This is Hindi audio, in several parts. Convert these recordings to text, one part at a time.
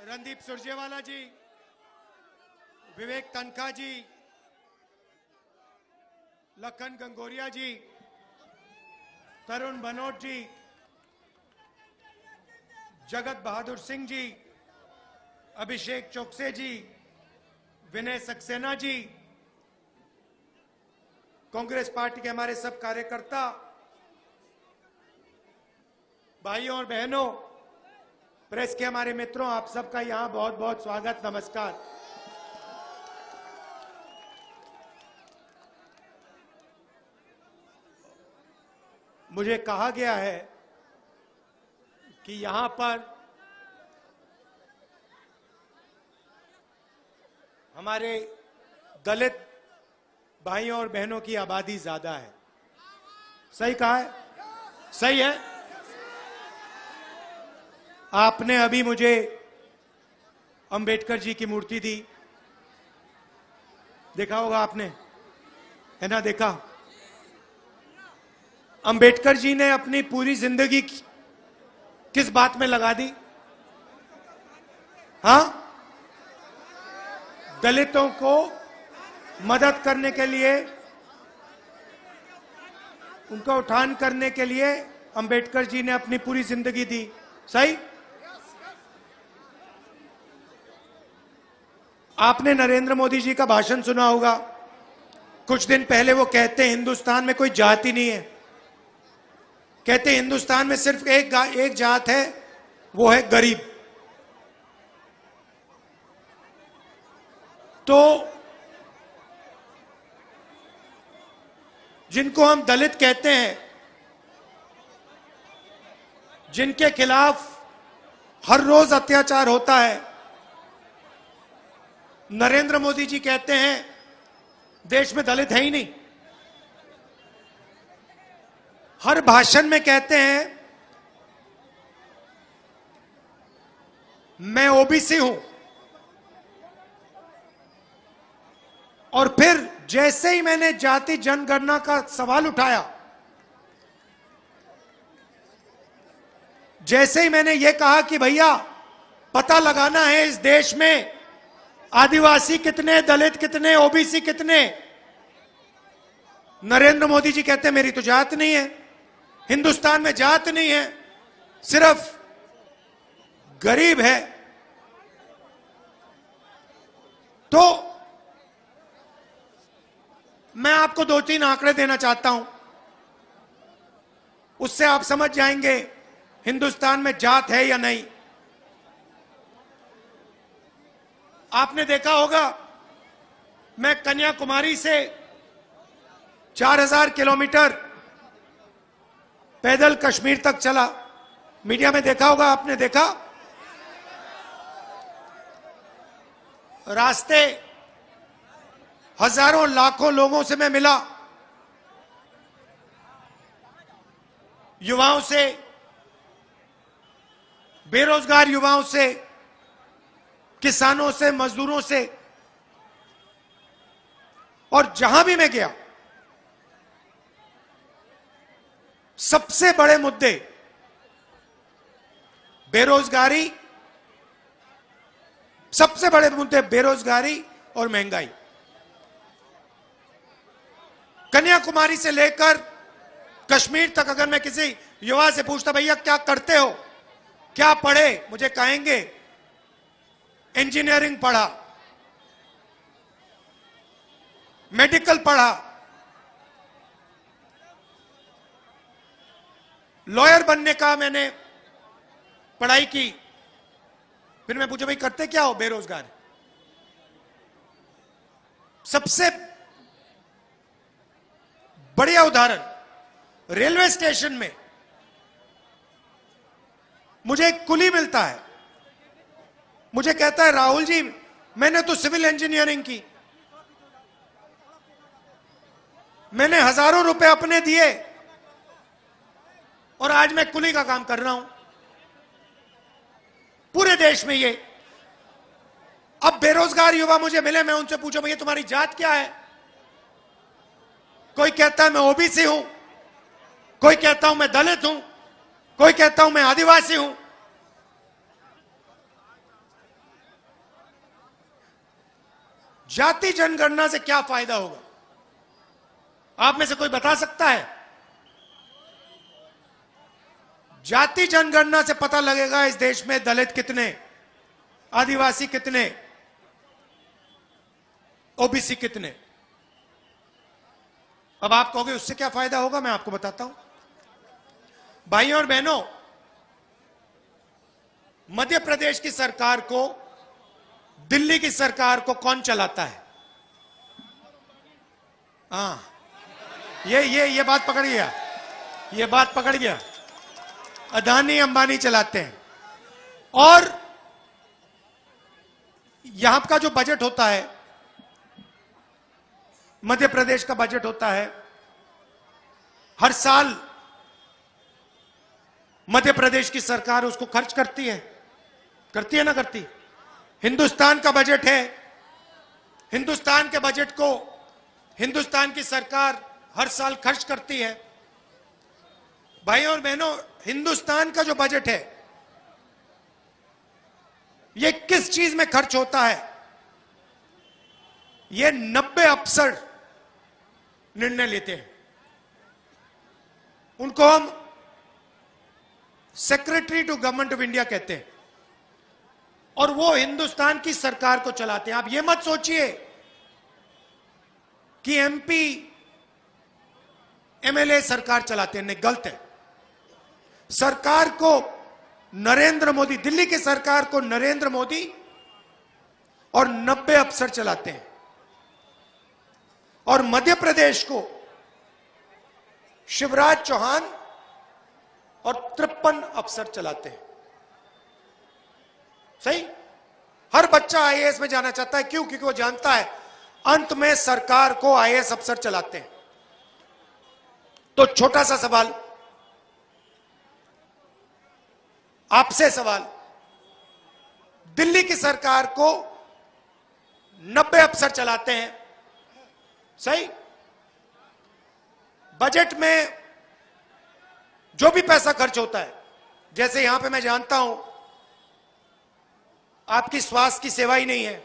रणदीप सुरजेवाला जी, विवेक तनखा जी, लखन गंगोरिया जी, तरुण भनोट जी, जगत बहादुर सिंह जी, अभिषेक चोकसे जी, विनय सक्सेना जी, कांग्रेस पार्टी के हमारे सब कार्यकर्ता, भाइयों और बहनों, प्रेस के हमारे मित्रों, आप सबका यहां बहुत बहुत स्वागत, नमस्कार। मुझे कहा गया है कि यहां पर हमारे दलित भाइयों और बहनों की आबादी ज्यादा है। सही कहा है? सही है? आपने अभी मुझे अंबेडकर जी की मूर्ति दी, देखा होगा आपने, है ना? देखा। अंबेडकर जी ने अपनी पूरी जिंदगी किस बात में लगा दी? हां, दलितों को मदद करने के लिए, उनका उत्थान करने के लिए अंबेडकर जी ने अपनी पूरी जिंदगी दी। सही? आपने नरेंद्र मोदी जी का भाषण सुना होगा। कुछ दिन पहले वो कहते हैं हिंदुस्तान में कोई जाति नहीं है, कहते हैं हिंदुस्तान में सिर्फ एक जात है, वो है गरीब। तो जिनको हम दलित कहते हैं, जिनके खिलाफ हर रोज अत्याचार होता है, नरेंद्र मोदी जी कहते हैं देश में दलित है ही नहीं। हर भाषण में कहते हैं मैं ओबीसी हूं, और फिर जैसे ही मैंने जाति जनगणना का सवाल उठाया, जैसे ही मैंने यह कहा कि भैया पता लगाना है इस देश में आदिवासी कितने, दलित कितने, ओबीसी कितने, नरेंद्र मोदी जी कहते हैं मेरी तो जात नहीं है, हिंदुस्तान में जात नहीं है, सिर्फ गरीब है। तो मैं आपको 2-3 आंकड़े देना चाहता हूं, उससे आप समझ जाएंगे हिंदुस्तान में जात है या नहीं। आपने देखा होगा, मैं कन्याकुमारी से 4000 किलोमीटर पैदल कश्मीर तक चला। मीडिया में देखा होगा, आपने देखा। रास्ते हजारों लाखों लोगों से मैं मिला, युवाओं से, बेरोजगार युवाओं से, किसानों से, मजदूरों से, और जहां भी मैं गया सबसे बड़े मुद्दे बेरोजगारी, सबसे बड़े मुद्दे बेरोजगारी और महंगाई। कन्याकुमारी से लेकर कश्मीर तक अगर मैं किसी युवा से पूछता भैया क्या करते हो, क्या पढ़े, मुझे कहेंगे इंजीनियरिंग पढ़ा, मेडिकल पढ़ा, लॉयर बनने का मैंने पढ़ाई की। फिर मैं पूछा भाई करते क्या हो? बेरोजगार। सबसे बढ़िया उदाहरण, रेलवे स्टेशन में मुझे एक कुली मिलता है, मुझे कहता है राहुल जी मैंने तो सिविल इंजीनियरिंग की, मैंने हजारों रुपए अपने दिए और आज मैं कुली का काम कर रहा हूं। पूरे देश में ये। अब बेरोजगार युवा मुझे मिले, मैं उनसे पूछूं भैया तुम्हारी जात क्या है? कोई कहता है मैं ओबीसी हूं, कोई कहता हूं मैं दलित हूं, कोई कहता हूं मैं आदिवासी हूं। जाति जनगणना से क्या फायदा होगा? आप में से कोई बता सकता है? जाति जनगणना से पता लगेगा इस देश में दलित कितने, आदिवासी कितने, ओबीसी कितने। अब आप कहोगे उससे क्या फायदा होगा, मैं आपको बताता हूं। भाइयों और बहनों, मध्य प्रदेश की सरकार को, दिल्ली की सरकार को कौन चलाता है? हाँ, ये बात पकड़ गया, ये बात पकड़ गया। अदानी अंबानी चलाते हैं। और यहां का जो बजट होता है, मध्य प्रदेश का बजट होता है, हर साल मध्य प्रदेश की सरकार उसको खर्च करती है ना करती? हिंदुस्तान का बजट है, हिंदुस्तान के बजट को हिंदुस्तान की सरकार हर साल खर्च करती है। भाइयों और बहनों, हिंदुस्तान का जो बजट है, ये किस चीज में खर्च होता है? ये 90 अफसर निर्णय लेते हैं। उनको हम secretary to government of India कहते हैं, और वो हिंदुस्तान की सरकार को चलाते हैं। आप ये मत सोचिए कि एमपी एमएलए सरकार चलाते हैं, नहीं, गलत है। सरकार को नरेंद्र मोदी, दिल्ली की सरकार को नरेंद्र मोदी और 90 अफसर चलाते हैं, और मध्य प्रदेश को शिवराज चौहान और 53 अफसर चलाते हैं। सही? हर बच्चा आईएएस में जाना चाहता है। क्यों? क्योंकि वो जानता है अंत में सरकार को आईएएस अफसर चलाते हैं। तो छोटा सा सवाल, आपसे सवाल, दिल्ली की सरकार को 90 अफसर चलाते हैं, सही? बजट में जो भी पैसा खर्च होता है, जैसे यहां पे मैं जानता हूं आपकी स्वास्थ्य की सेवा ही नहीं है,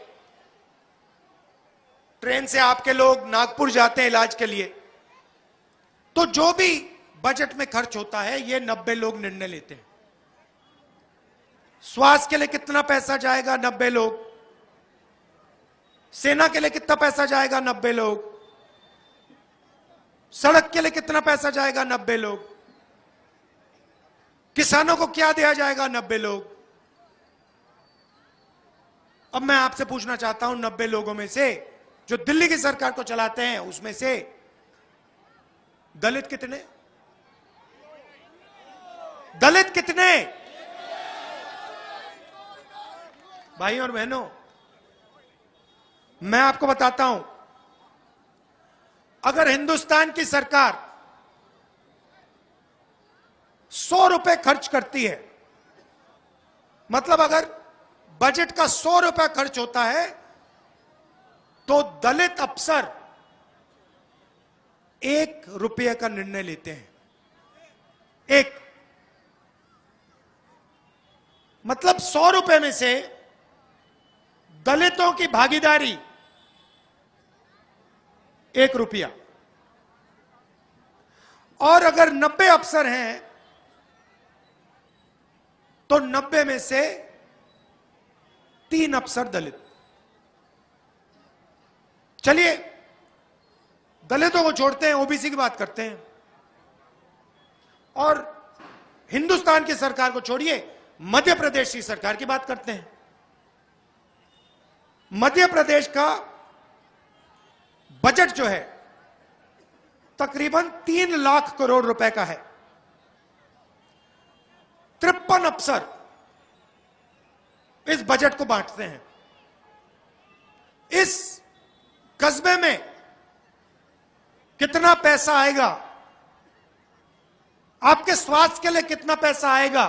ट्रेन से आपके लोग नागपुर जाते हैं इलाज के लिए, तो जो भी बजट में खर्च होता है ये 90 लोग निर्णय लेते हैं। स्वास्थ्य के लिए कितना पैसा जाएगा? 90 लोग। सेना के लिए कितना पैसा जाएगा? 90 लोग। सड़क के लिए कितना पैसा जाएगा? 90 लोग। किसानों को क्या दिया जाएगा? 90 लोग। अब मैं आपसे पूछना चाहता हूं, 90 लोगों में से जो दिल्ली की सरकार को चलाते हैं, उसमें से दलित कितने? दलित कितने? भाइयों और बहनों, मैं आपको बताता हूं, अगर हिंदुस्तान की सरकार 100 रुपए खर्च करती है, मतलब अगर बजट का 100 रुपए खर्च होता है, तो दलित अफसर 1 रुपये का निर्णय लेते हैं। 1 मतलब 100 रुपए में से दलितों की भागीदारी 1 रुपया। और अगर 90 अफसर हैं तो 90 में से 3 अफसर दलित। चलिए दलितों को छोड़ते हैं, ओबीसी की बात करते हैं, और हिंदुस्तान की सरकार को छोड़िए, मध्य प्रदेश की सरकार की बात करते हैं। मध्य प्रदेश का बजट जो है तकरीबन 3 लाख करोड़ रुपए का है। 53 अफसर इस बजट को बांटते हैं। इस कस्बे में कितना पैसा आएगा, आपके स्वास्थ्य के लिए कितना पैसा आएगा,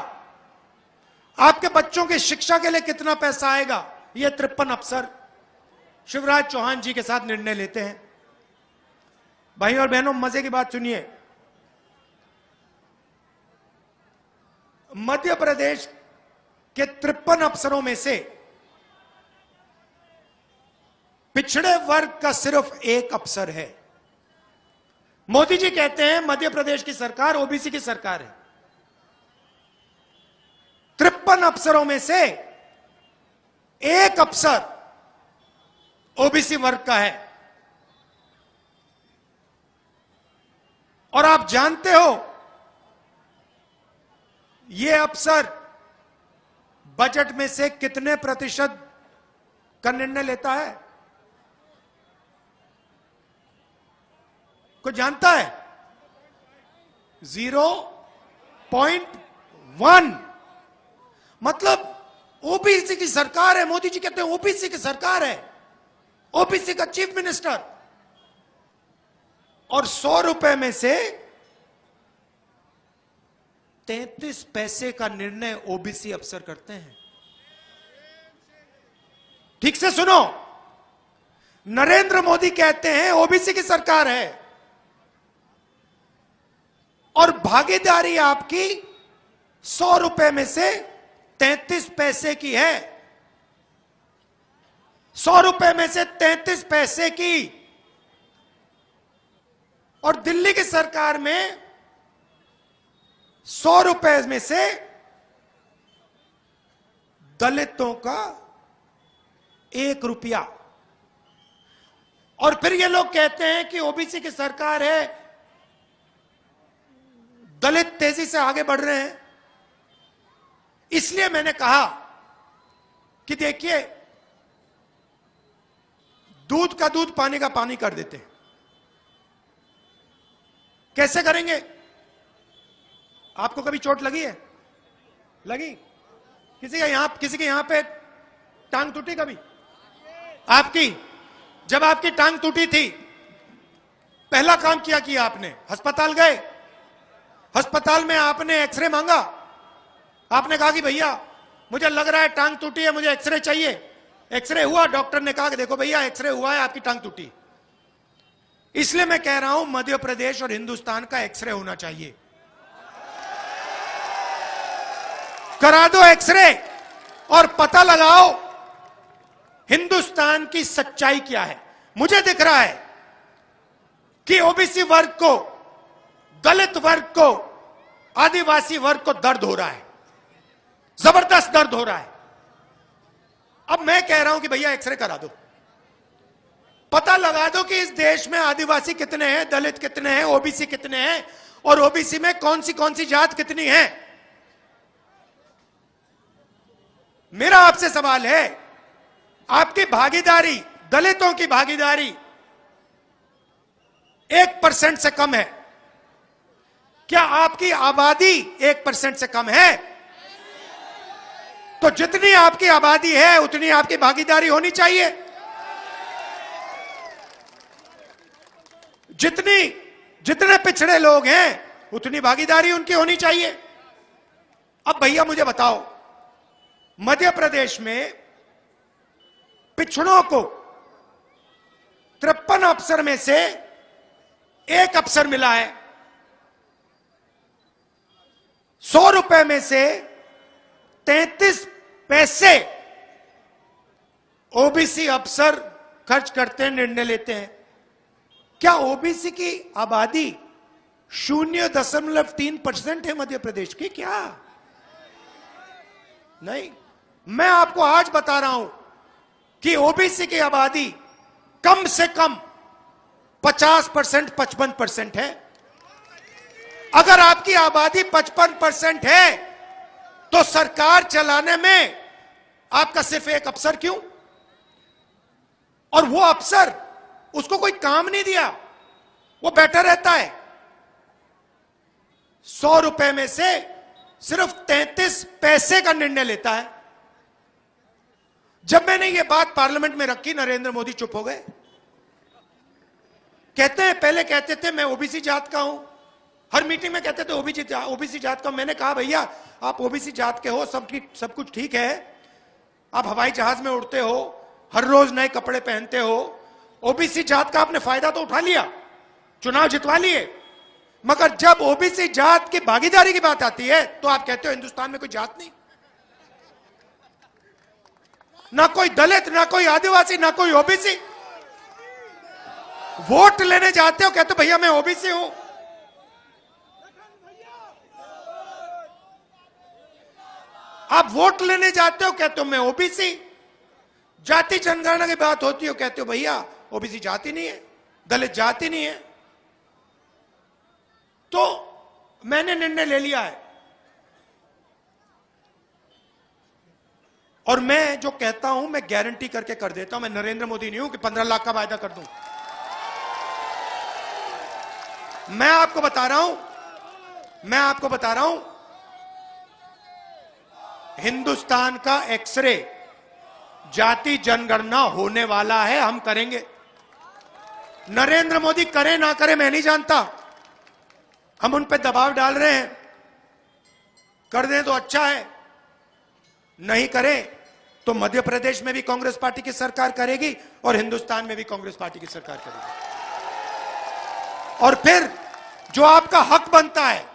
आपके बच्चों की शिक्षा के लिए कितना पैसा आएगा, ये 53 अफसर शिवराज चौहान जी के साथ निर्णय लेते हैं। भाइयों और बहनों, मजे की बात सुनिए, मध्य प्रदेश के 53 अफसरों में से पिछड़े वर्ग का सिर्फ एक अफसर है। मोदी जी कहते हैं मध्य प्रदेश की सरकार ओबीसी की सरकार है। 53 अफसरों में से एक अफसर ओबीसी वर्ग का है। और आप जानते हो यह अफसर बजट में से कितने प्रतिशत का निर्णय लेता है? कोई जानता है? 0.1। मतलब ओबीसी की सरकार है। मोदी जी कहते हैं ओबीसी की सरकार है, ओबीसी का चीफ मिनिस्टर। और 100 रुपए में से 33 पैसे का निर्णय ओबीसी अफसर करते हैं। ठीक से सुनो, नरेंद्र मोदी कहते हैं ओबीसी की सरकार है और भागीदारी आपकी 100 रुपए में से 33 पैसे की है। 100 रुपए में से 33 पैसे की। और दिल्ली की सरकार में 100 रुपए में से दलितों का 1 रुपया। और फिर ये लोग कहते हैं कि ओबीसी की सरकार है, दलित तेजी से आगे बढ़ रहे हैं। इसलिए मैंने कहा कि देखिए, दूध का दूध पानी का पानी कर देते हैं। कैसे करेंगे? आपको कभी चोट लगी है? लगी? किसी के यहां पे टांग टूटी कभी? आपकी? जब आपकी टांग टूटी थी, पहला काम क्या किया आपने? अस्पताल गए। अस्पताल में आपने एक्सरे मांगा। आपने कहा कि भैया मुझे लग रहा है टांग टूटी है, मुझे एक्सरे चाहिए। एक्सरे हुआ, डॉक्टर ने कहा कि देखो भैया एक्सरे हुआ है, आपकी टांग टूटी। इसलिए मैं कह रहा हूं मध्य प्रदेश और हिंदुस्तान का एक्सरे होना चाहिए। करा दो एक्सरे और पता लगाओ हिंदुस्तान की सच्चाई क्या है। मुझे दिख रहा है कि ओबीसी वर्ग को, दलित वर्ग को, आदिवासी वर्ग को दर्द हो रहा है, जबरदस्त दर्द हो रहा है। अब मैं कह रहा हूं कि भैया एक्सरे करा दो, पता लगा दो कि इस देश में आदिवासी कितने हैं, दलित कितने हैं, ओबीसी कितने हैं और ओबीसी में कौन सी जात कितनी है। मेरा आपसे सवाल है, आपकी भागीदारी, दलितों की भागीदारी 1% से कम है। क्या आपकी आबादी 1% से कम है? तो जितनी आपकी आबादी है उतनी आपकी भागीदारी होनी चाहिए। जितने पिछड़े लोग हैं उतनी भागीदारी उनकी होनी चाहिए। अब भैया मुझे बताओ, मध्य प्रदेश में पिछड़ों को 53 अफसर में से 1 अफसर मिला है। 100 रुपए में से 33 पैसे ओबीसी अफसर खर्च करते हैं, निर्णय लेते हैं। क्या ओबीसी की आबादी 0.3% है मध्य प्रदेश की? क्या नहीं? मैं आपको आज बता रहा हूं कि ओबीसी की आबादी कम से कम 50%, 55% है। अगर आपकी आबादी 55% है तो सरकार चलाने में आपका सिर्फ 1 अफसर क्यों? और वो अफसर, उसको कोई काम नहीं दिया, वो बैठा रहता है। 100 रुपए में से सिर्फ 33 पैसे का निर्णय लेता है। जब मैंने ये बात पार्लियामेंट में रखी, नरेंद्र मोदी चुप हो गए। कहते हैं, पहले कहते थे मैं ओबीसी जात का हूं, हर मीटिंग में कहते थे ओबीसी जात का। मैंने कहा भैया आप ओबीसी जात के हो, सब कुछ ठीक है, आप हवाई जहाज में उड़ते हो, हर रोज नए कपड़े पहनते हो, ओबीसी जात का आपने फायदा तो उठा लिया, चुनाव जितवा लिए। मगर जब ओबीसी जात की भागीदारी की बात आती है तो आप कहते हो हिंदुस्तान में कोई जात नहीं, ना कोई दलित, ना कोई आदिवासी, ना कोई ओबीसी। वोट लेने जाते हो, कहते हो भैया मैं ओबीसी हूं। आप वोट लेने जाते हो, कहते हो मैं ओबीसी। जाति जनगणना की बात होती हो, कहते हो भैया ओबीसी जाति नहीं है, दलित जाति नहीं है। तो मैंने निर्णय ले लिया है, और मैं जो कहता हूं मैं गारंटी करके कर देता हूं। मैं नरेंद्र मोदी नहीं हूं कि 15 लाख का वायदा कर दूं। मैं आपको बता रहा हूं, हिंदुस्तान का एक्सरे जाति जनगणना होने वाला है, हम करेंगे। नरेंद्र मोदी करे ना करे मैं नहीं जानता, हम उन पर दबाव डाल रहे हैं। कर दें तो अच्छा है, नहीं करे तो मध्य प्रदेश में भी कांग्रेस पार्टी की सरकार करेगी और हिंदुस्तान में भी कांग्रेस पार्टी की सरकार करेगी। और फिर जो आपका हक बनता है,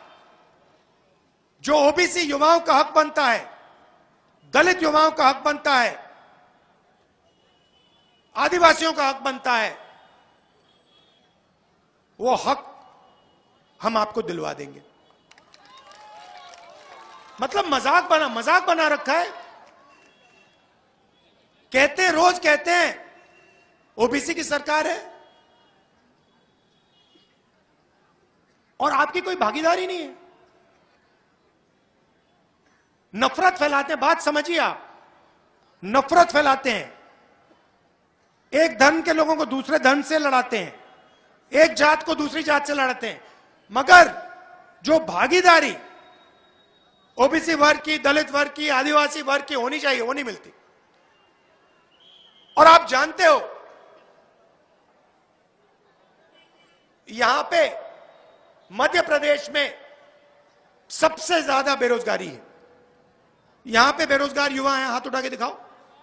जो ओबीसी युवाओं का हक बनता है, दलित युवाओं का हक बनता है, आदिवासियों का हक बनता है, वो हक हम आपको दिलवा देंगे। मतलब मजाक बना रखा है। रोज कहते हैं ओबीसी की सरकार है और आपकी कोई भागीदारी नहीं है। नफरत फैलाते हैं, बात समझिए आप, नफरत फैलाते हैं। एक धर्म के लोगों को दूसरे धर्म से लड़ाते हैं, एक जात को दूसरी जात से लड़ाते हैं, मगर जो भागीदारी ओबीसी वर्ग की, दलित वर्ग की, आदिवासी वर्ग की होनी चाहिए, वो नहीं मिलती। और आप जानते हो यहां पे मध्य प्रदेश में सबसे ज्यादा बेरोजगारी है। यहां पे बेरोजगार युवा हैं, हाथ उठा के दिखाओ।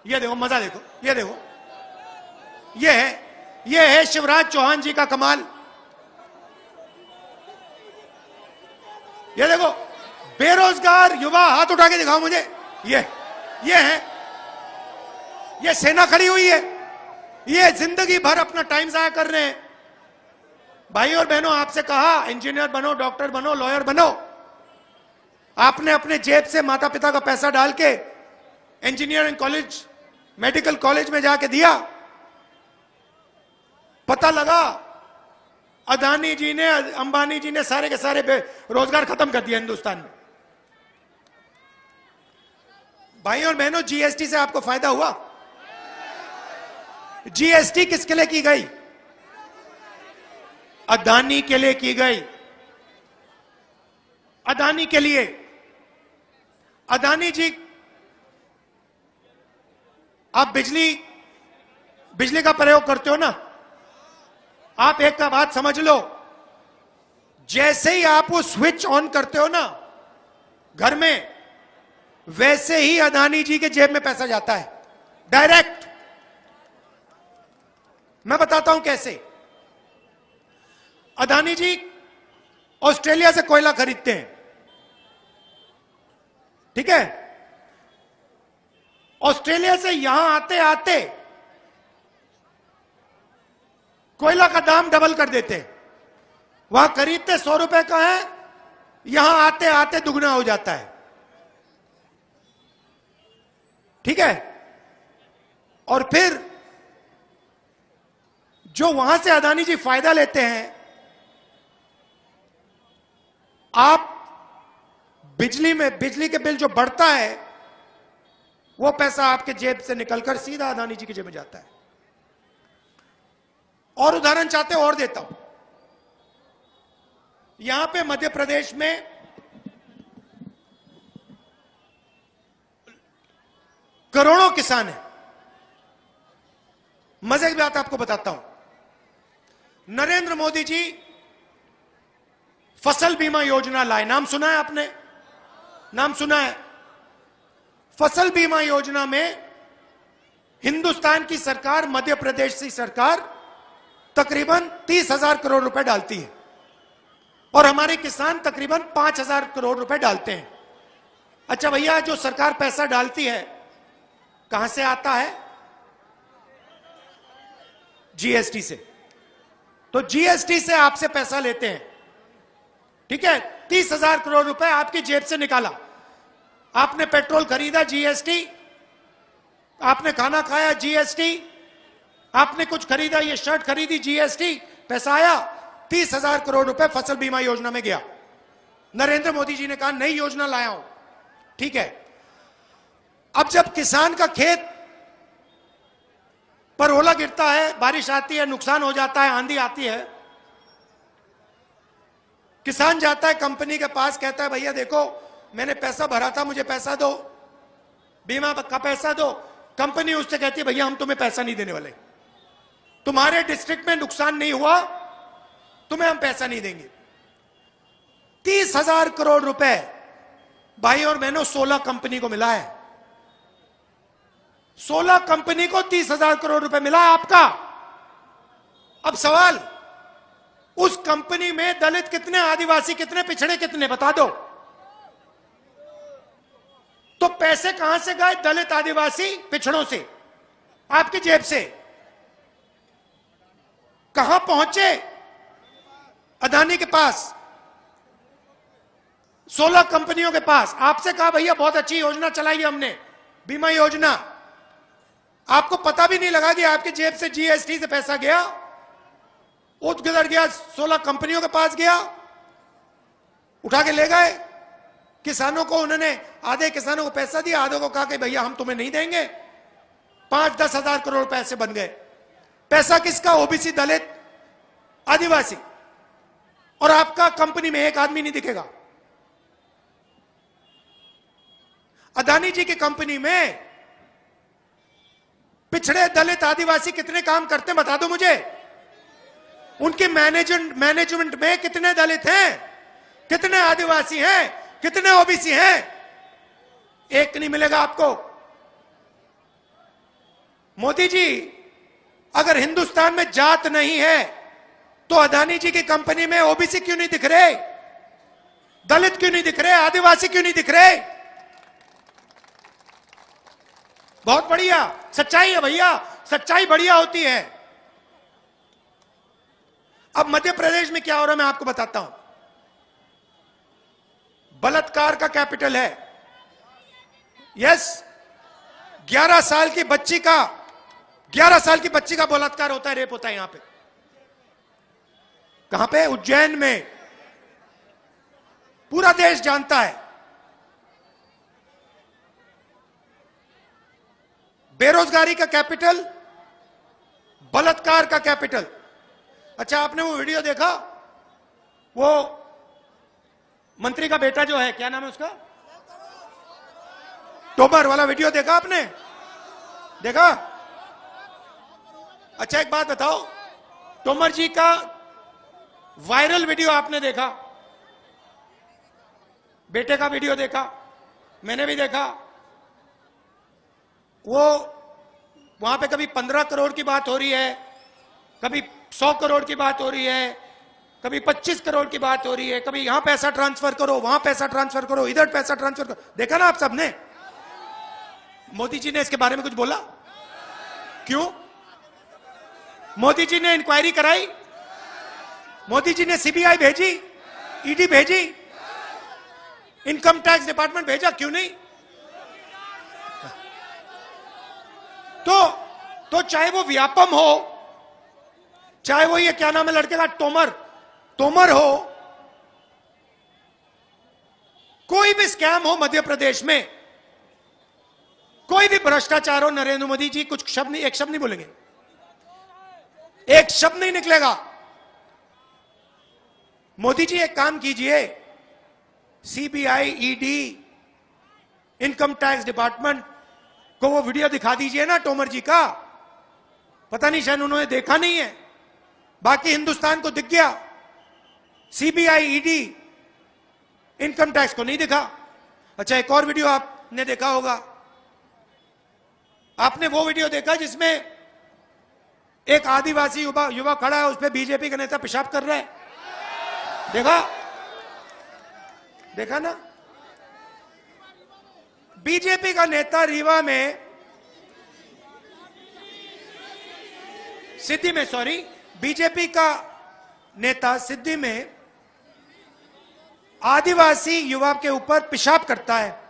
ये देखो, मजा देखो, ये देखो, ये है शिवराज चौहान जी का कमाल। ये देखो, बेरोजगार युवा, हाथ उठा के दिखाओ मुझे। ये है, ये सेना खड़ी हुई है, ये जिंदगी भर अपना टाइम जाया कर रहे हैं। भाई और बहनों, आपसे कहा इंजीनियर बनो, डॉक्टर बनो, लॉयर बनो, आपने अपने जेब से माता पिता का पैसा डाल के इंजीनियरिंग कॉलेज, मेडिकल कॉलेज में जाके दिया। पता लगा अदानी जी ने, अंबानी जी ने सारे के सारे रोजगार खत्म कर दिया हिंदुस्तान में। भाई और बहनों, जीएसटी से आपको फायदा हुआ? जीएसटी किसके लिए की गई? अदानी के लिए की गई, अदानी के लिए। अदानी जी, आप बिजली का प्रयोग करते हो ना, आप एक का बात समझ लो, जैसे ही आप वो स्विच ऑन करते हो ना घर में, वैसे ही अदानी जी के जेब में पैसा जाता है डायरेक्ट। मैं बताता हूं कैसे। अदानी जी ऑस्ट्रेलिया से कोयला खरीदते हैं, ठीक है? ऑस्ट्रेलिया से यहां आते आते कोयला का दाम डबल कर देते हैं। वहां खरीदते 100 रुपए का है, यहां आते आते दुगना हो जाता है, ठीक है? और फिर जो वहां से अदानी जी फायदा लेते हैं, आप बिजली के बिल जो बढ़ता है, वो पैसा आपके जेब से निकलकर सीधा अदानी जी की जेब में जाता है। और उदाहरण चाहते हो और देता हूं। यहां पे मध्य प्रदेश में करोड़ों किसान हैं। मजे की बात आपको बताता हूं। नरेंद्र मोदी जी फसल बीमा योजना लाए, नाम सुना है आपने? नाम सुना है? फसल बीमा योजना में हिंदुस्तान की सरकार, मध्य प्रदेश की सरकार तकरीबन 30,000 करोड़ रुपए डालती है और हमारे किसान तकरीबन 5,000 करोड़ रुपए डालते हैं। अच्छा भैया, जो सरकार पैसा डालती है कहां से आता है? जीएसटी से। तो जीएसटी से आपसे पैसा लेते हैं, ठीक है। 30,000 करोड़ रुपए आपकी जेब से निकाला, आपने पेट्रोल खरीदा जीएसटी, आपने खाना खाया जीएसटी, आपने कुछ खरीदा, ये शर्ट खरीदी जीएसटी, पैसा आया 30,000 करोड़ रुपए फसल बीमा योजना में गया। नरेंद्र मोदी जी ने कहा नई योजना लाया हूं, ठीक है। अब जब किसान का खेत पर ओला गिरता है, बारिश आती है, नुकसान हो जाता है, आंधी आती है, किसान जाता है कंपनी के पास, कहता है भैया देखो मैंने पैसा भरा था, मुझे पैसा दो, बीमा का पैसा दो। कंपनी उससे कहती है भैया हम तुम्हें पैसा नहीं देने वाले, तुम्हारे डिस्ट्रिक्ट में नुकसान नहीं हुआ, तुम्हें हम पैसा नहीं देंगे। 30,000 करोड़ रुपए भाई और बहनों 16 कंपनी को मिला है। 16 कंपनी को 30,000 करोड़ रुपए मिला है आपका। अब सवाल, उस कंपनी में दलित कितने, आदिवासी कितने, पिछड़े कितने, बता दो। तो पैसे कहां से गए? दलित, आदिवासी, पिछड़ों से, आपकी जेब से। कहां पहुंचे? अदानी के पास, 16 कंपनियों के पास। आपसे कहा भैया बहुत अच्छी योजना चलाई हमने, बीमा योजना। आपको पता भी नहीं लगा कि आपकी जेब से जीएसटी से पैसा गया, उठ गुजर गया, 16 कंपनियों के पास गया, उठा के ले गए। किसानों को उन्होंने, आधे किसानों को पैसा दिया, आधे को कहा कि भैया हम तुम्हें नहीं देंगे। 5-10 हजार करोड़ पैसे बन गए। पैसा किसका? ओबीसी, दलित, आदिवासी। और आपका कंपनी में एक आदमी नहीं दिखेगा। अदानी जी की कंपनी में पिछड़े, दलित, आदिवासी कितने काम करते हैं बता दो मुझे। उनके मैनेजमेंट में कितने दलित हैं, कितने आदिवासी हैं, कितने ओबीसी हैं? एक नहीं मिलेगा आपको। मोदी जी, अगर हिंदुस्तान में जात नहीं है तो अदानी जी की कंपनी में ओबीसी क्यों नहीं दिख रहे, दलित क्यों नहीं दिख रहे, आदिवासी क्यों नहीं दिख रहे? बहुत बढ़िया, सच्चाई है भैया, सच्चाई बढ़िया होती है। अब मध्य प्रदेश में क्या हो रहा है मैं आपको बताता हूं। बलात्कार का कैपिटल है। यस, 11 साल की बच्ची का, 11 साल की बच्ची का बलात्कार होता है, रेप होता है यहां पे। कहां पे? उज्जैन में। पूरा देश जानता है। बेरोजगारी का कैपिटल, बलात्कार का कैपिटल। अच्छा, आपने वो वीडियो देखा, वो मंत्री का बेटा जो है, क्या नाम है उसका, तोमर वाला वीडियो देखा आपने? देखा? अच्छा एक बात बताओ, तोमर जी का वायरल वीडियो आपने देखा? बेटे का वीडियो देखा? मैंने भी देखा। वो वहां पे कभी 15 करोड़ की बात हो रही है, कभी 100 करोड़ की बात हो रही है, कभी 25 करोड़ की बात हो रही है, कभी यहां पैसा ट्रांसफर करो, वहां पैसा ट्रांसफर करो, इधर पैसा ट्रांसफर करो। देखा ना आप सबने? मोदी जी ने इसके बारे में कुछ बोला? क्यों? मोदी जी ने इंक्वायरी कराई? मोदी जी ने सीबीआई भेजी, ईडी भेजी, इनकम टैक्स डिपार्टमेंट भेजा? क्यों नहीं? तो चाहे वो व्यापम हो, चाहे वो ये क्या नाम है लड़के का, तोमर हो, कोई भी स्कैम हो मध्य प्रदेश में, कोई भी भ्रष्टाचार हो, नरेंद्र मोदी जी कुछ शब्द नहीं, एक शब्द नहीं बोलेंगे, एक शब्द नहीं निकलेगा। मोदी जी एक काम कीजिए, CBI, ED, income tax department को वो वीडियो दिखा दीजिए ना तोमर जी का। पता नहीं शायद उन्होंने देखा नहीं है, बाकी हिंदुस्तान को दिख गया। सीबीआई, ईडी, इनकम टैक्स को नहीं दिखा। अच्छा एक और वीडियो आपने देखा होगा, आपने वो वीडियो देखा जिसमें एक आदिवासी युवा खड़ा है, उस पर बीजेपी का नेता पेशाब कर रहा है? देखा ना? बीजेपी का नेता रीवा में, सिद्धि में, सॉरी, बीजेपी का नेता सिद्धि में आदिवासी युवा के ऊपर पेशाब करता है।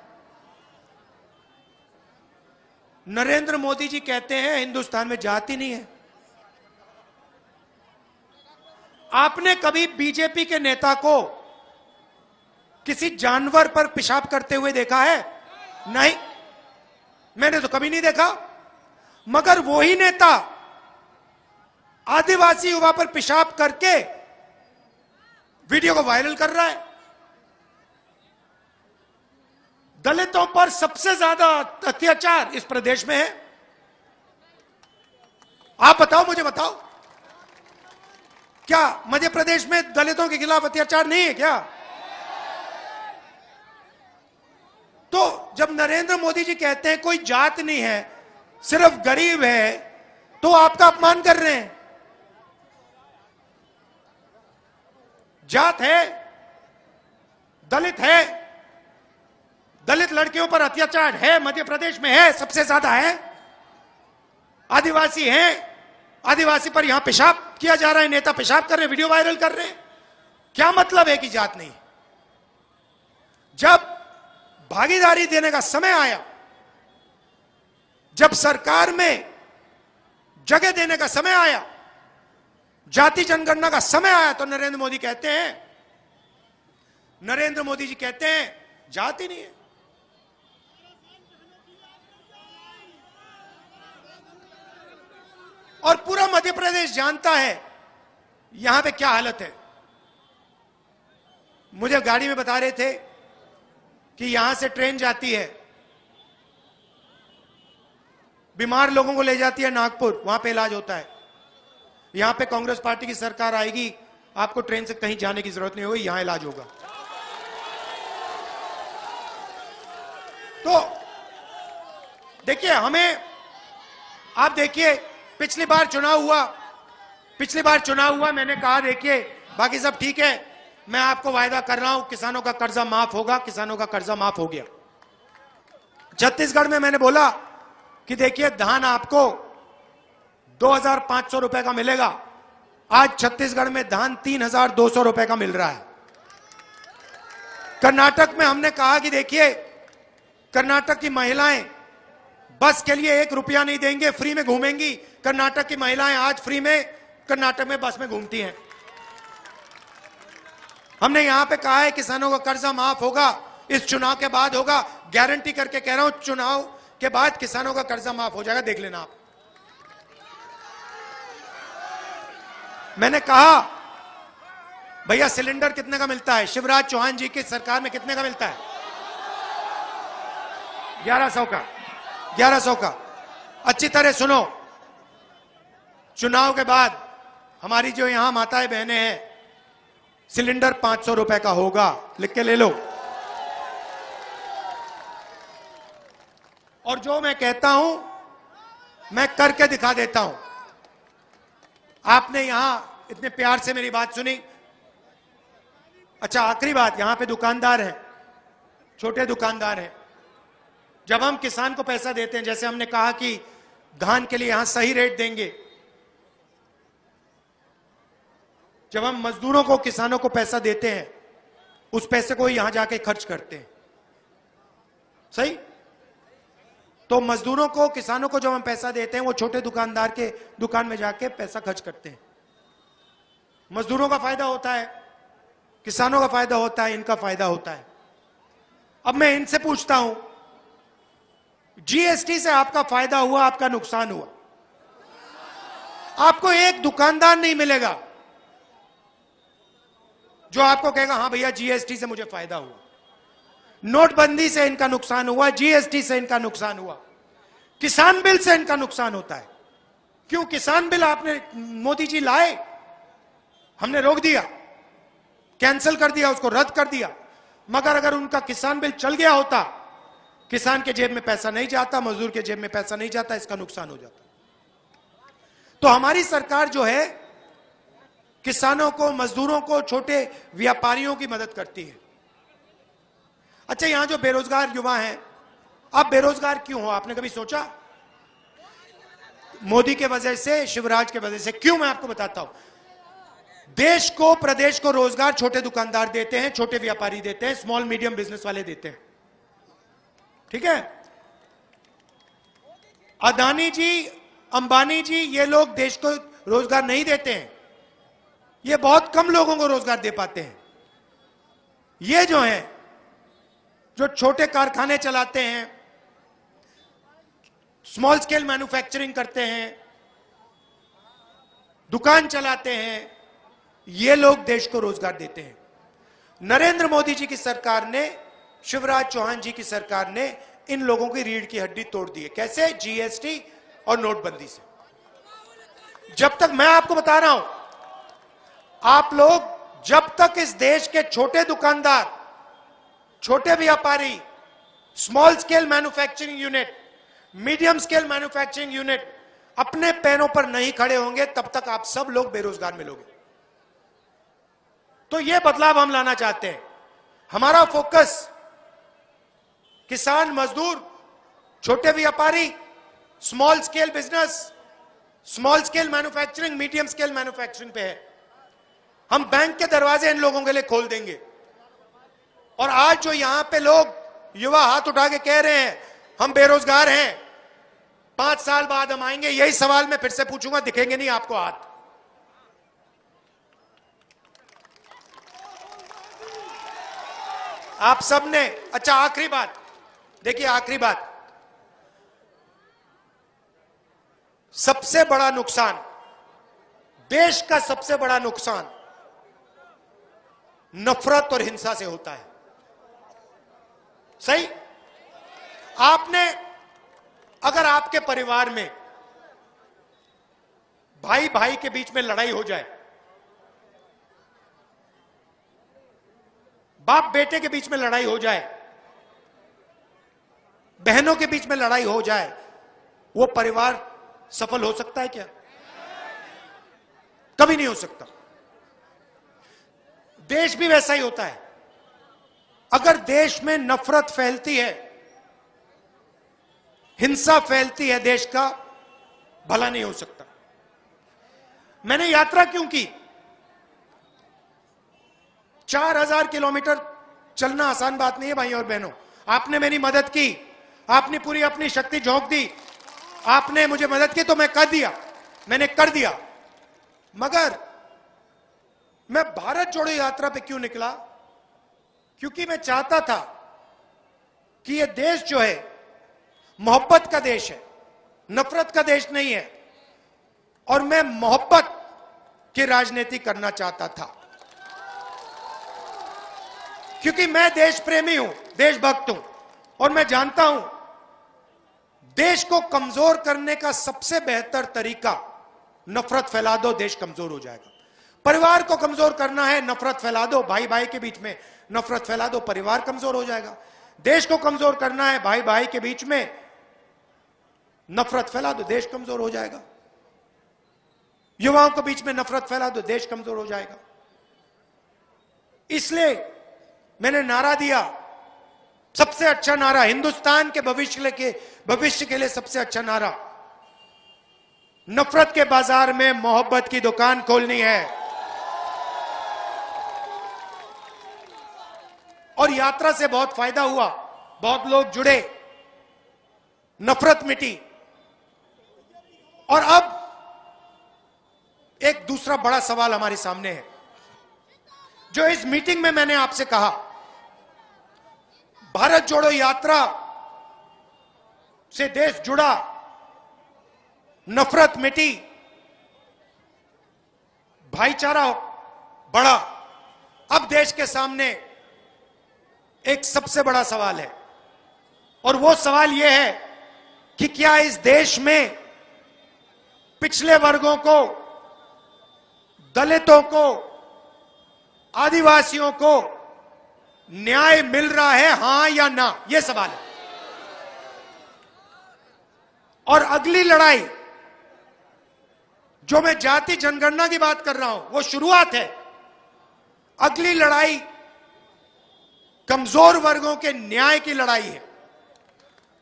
नरेंद्र मोदी जी कहते हैं हिंदुस्तान में जाति नहीं है। आपने कभी बीजेपी के नेता को किसी जानवर पर पेशाब करते हुए देखा है? नहीं, मैंने तो कभी नहीं देखा। मगर वही नेता आदिवासी युवा पर पेशाब करके वीडियो को वायरल कर रहा है। दलितों पर सबसे ज्यादा अत्याचार इस प्रदेश में है। आप बताओ, मुझे बताओ, क्या मध्य प्रदेश में दलितों के खिलाफ अत्याचार नहीं है क्या? तो जब नरेंद्र मोदी जी कहते हैं कोई जात नहीं है, सिर्फ गरीब है, तो आपका अपमान कर रहे हैं। जात है, दलित है, दलित लड़कियों पर अत्याचार है, मध्य प्रदेश में है, सबसे ज्यादा है। आदिवासी हैं, आदिवासी पर यहां पेशाब किया जा रहा है, नेता पेशाब कर रहे हैं, वीडियो वायरल कर रहे हैं। क्या मतलब है कि जात नहीं? जब भागीदारी देने का समय आया, जब सरकार में जगह देने का समय आया, जाति जनगणना का समय आया, तो नरेंद्र मोदी कहते हैं जाति नहीं है। और पूरा मध्य प्रदेश जानता है यहां पे क्या हालत है। मुझे गाड़ी में बता रहे थे कि यहां से ट्रेन जाती है, बीमार लोगों को ले जाती है नागपुर, वहां पे इलाज होता है। यहां पे कांग्रेस पार्टी की सरकार आएगी, आपको ट्रेन से कहीं जाने की जरूरत नहीं होगी, यहां इलाज होगा। तो देखिए, हमें, आप देखिए, पिछली बार चुनाव हुआ, मैंने कहा देखिए बाकी सब ठीक है, मैं आपको वायदा कर रहा हूं किसानों का कर्जा माफ होगा। किसानों का कर्जा माफ हो गया। छत्तीसगढ़ में मैंने बोला कि देखिए धान आपको 2,500 रुपए का मिलेगा। आज छत्तीसगढ़ में धान 3,200 रुपए का मिल रहा है। कर्नाटक में हमने कहा कि देखिए कर्नाटक की महिलाएं बस के लिए 1 रुपया नहीं देंगे, फ्री में घूमेंगी। कर्नाटक की महिलाएं आज फ्री में कर्नाटक में बस में घूमती हैं। हमने यहां पे कहा है किसानों का कर्जा माफ होगा, इस चुनाव के बाद होगा। गारंटी करके कह रहा हूं, चुनाव के बाद किसानों का कर्जा माफ हो जाएगा, देख लेना आप। मैंने कहा भैया सिलेंडर कितने का मिलता है? शिवराज चौहान जी की सरकार में कितने का मिलता है? 1100 का। 1100 का। अच्छी तरह सुनो, चुनाव के बाद हमारी जो यहां माताएं बहनें हैं, सिलेंडर 500 रुपए का होगा, लिख के ले लो। और जो मैं कहता हूं मैं करके दिखा देता हूं। आपने यहां इतने प्यार से मेरी बात सुनी। अच्छा, आखिरी बात, यहां पे दुकानदार हैं, छोटे दुकानदार हैं। जब हम किसान को पैसा देते हैं, जैसे हमने कहा कि धान के लिए यहां सही रेट देंगे, जब हम मजदूरों को, किसानों को पैसा देते हैं, उस पैसे को यहां जाके खर्च करते हैं, सही? तो मजदूरों को, किसानों को जब हम पैसा देते हैं, वो छोटे दुकानदार के दुकान में जाके पैसा खर्च करते हैं। मजदूरों का फायदा होता है, किसानों का फायदा होता है, इनका फायदा होता है। अब मैं इनसे पूछता हूं, जीएसटी से आपका फायदा हुआ, आपका नुकसान हुआ? आपको एक दुकानदार नहीं मिलेगा जो आपको कहेगा हाँ भैया जीएसटी से मुझे फायदा हुआ। नोटबंदी से इनका नुकसान हुआ, जीएसटी से इनका नुकसान हुआ, किसान बिल से इनका नुकसान होता है। क्यों? किसान बिल आपने, मोदी जी लाए, हमने रोक दिया, कैंसिल कर दिया, उसको रद्द कर दिया। मगर अगर उनका किसान बिल चल गया होता, किसान के जेब में पैसा नहीं जाता, मजदूर के जेब में पैसा नहीं जाता, इसका नुकसान हो जाता। तो हमारी सरकार जो है किसानों को, मजदूरों को, छोटे व्यापारियों की मदद करती है। अच्छा, यहां जो बेरोजगार युवा हैं, आप बेरोजगार क्यों हो? आपने कभी सोचा? मोदी के वजह से, शिवराज के वजह से। क्यों? मैं आपको बताता हूं। देश को, प्रदेश को रोजगार छोटे दुकानदार देते हैं, छोटे व्यापारी देते हैं, स्मॉल मीडियम बिजनेस वाले देते हैं। ठीक है, अदानी जी, अंबानी जी, ये लोग देश को रोजगार नहीं देते हैं, ये बहुत कम लोगों को रोजगार दे पाते हैं। ये जो हैं, जो छोटे कारखाने चलाते हैं, स्मॉल स्केल मैन्युफैक्चरिंग करते हैं, दुकान चलाते हैं, ये लोग देश को रोजगार देते हैं। नरेंद्र मोदी जी की सरकार ने, शिवराज चौहान जी की सरकार ने इन लोगों की रीढ़ की हड्डी तोड़ दी है। कैसे? जीएसटी और नोटबंदी से। जब तक, मैं आपको बता रहा हूं, आप लोग जब तक इस देश के छोटे दुकानदार, छोटे व्यापारी, small scale manufacturing unit, medium scale manufacturing unit अपने पैरों पर नहीं खड़े होंगे, तब तक आप सब लोग बेरोजगार मिलोगे। तो यह बदलाव हम लाना चाहते हैं। हमारा फोकस किसान, मजदूर, छोटे व्यापारी, small scale business, small scale manufacturing, medium scale manufacturing पे है। हम बैंक के दरवाजे इन लोगों के लिए खोल देंगे। और आज जो यहां पे लोग, युवा हाथ उठा के कह रहे हैं हम बेरोजगार हैं, 5 साल बाद हम आएंगे, यही सवाल मैं फिर से पूछूंगा, दिखेंगे नहीं आपको हाथ? आप सबने, अच्छा आखिरी बात देखिए, आखिरी बात, सबसे बड़ा नुकसान, देश का सबसे बड़ा नुकसान नफरत और हिंसा से होता है। सही? आपने, अगर आपके परिवार में भाई भाई के बीच में लड़ाई हो जाए, बाप बेटे के बीच में लड़ाई हो जाए, बहनों के बीच में लड़ाई हो जाए, वो परिवार सफल हो सकता है क्या? कभी नहीं हो सकता। देश भी वैसा ही होता है। अगर देश में नफरत फैलती है, हिंसा फैलती है, देश का भला नहीं हो सकता। मैंने यात्रा क्यों की? 4000 किलोमीटर चलना आसान बात नहीं है भाई और बहनों। आपने मेरी मदद की, आपने पूरी अपनी शक्ति झोंक दी, आपने मुझे मदद की तो मैं कर दिया, मैंने कर दिया। मगर मैं भारत जोड़ो यात्रा पे क्यों निकला? क्योंकि मैं चाहता था कि यह देश जो है मोहब्बत का देश है, नफरत का देश नहीं है। और मैं मोहब्बत की राजनीति करना चाहता था, क्योंकि मैं देश प्रेमी हूं, देशभक्त हूं, और मैं जानता हूं देश को कमजोर करने का सबसे बेहतर तरीका नफरत फैला दो, देश कमजोर हो जाएगा। परिवार को कमजोर करना है, नफरत फैला दो, भाई भाई के बीच में नफरत फैला दो, परिवार कमजोर हो जाएगा। देश को कमजोर करना है, भाई भाई के बीच में नफरत फैला दो, देश कमजोर हो जाएगा। युवाओं के बीच में नफरत फैला दो, देश कमजोर हो जाएगा। इसलिए मैंने नारा दिया, सबसे अच्छा नारा, हिंदुस्तान के भविष्य के लिए सबसे अच्छा नारा, नफरत के बाजार में मोहब्बत की दुकान खोलनी है। और यात्रा से बहुत फायदा हुआ, बहुत लोग जुड़े, नफरत मिटी। और अब एक दूसरा बड़ा सवाल हमारे सामने है, जो इस मीटिंग में मैंने आपसे कहा, भारत जोड़ो यात्रा से देश जुड़ा, नफरत मिटी, भाईचारा बढ़ा। अब देश के सामने एक सबसे बड़ा सवाल है, और वो सवाल यह है कि क्या इस देश में पिछले वर्गों को, दलितों को, आदिवासियों को न्याय मिल रहा है, हां या ना? यह सवाल है। और अगली लड़ाई, जो मैं जाति जनगणना की बात कर रहा हूं, वो शुरुआत है। अगली लड़ाई कमजोर वर्गों के न्याय की लड़ाई है,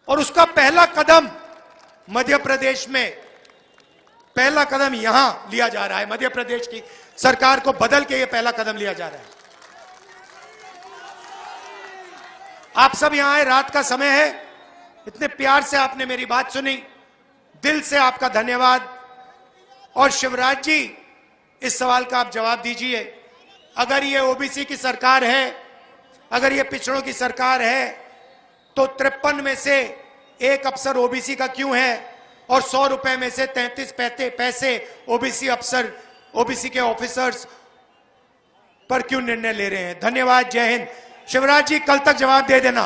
और उसका पहला कदम मध्य प्रदेश में, पहला कदम यहां लिया जा रहा है। मध्य प्रदेश की सरकार को बदल के ये पहला कदम लिया जा रहा है। आप सब यहां आए, रात का समय है, इतने प्यार से आपने मेरी बात सुनी, दिल से आपका धन्यवाद। और शिवराज जी, इस सवाल का आप जवाब दीजिए, अगर ये ओबीसी की सरकार है, अगर ये पिछड़ों की सरकार है, तो 53 में से एक अफसर ओबीसी का क्यों है और 100 रुपए में से 33 पैसे ओबीसी अफसर, ओबीसी के ऑफिसर्स पर क्यों निर्णय ले रहे हैं? धन्यवाद, जय हिंद। शिवराज जी, कल तक जवाब दे देना।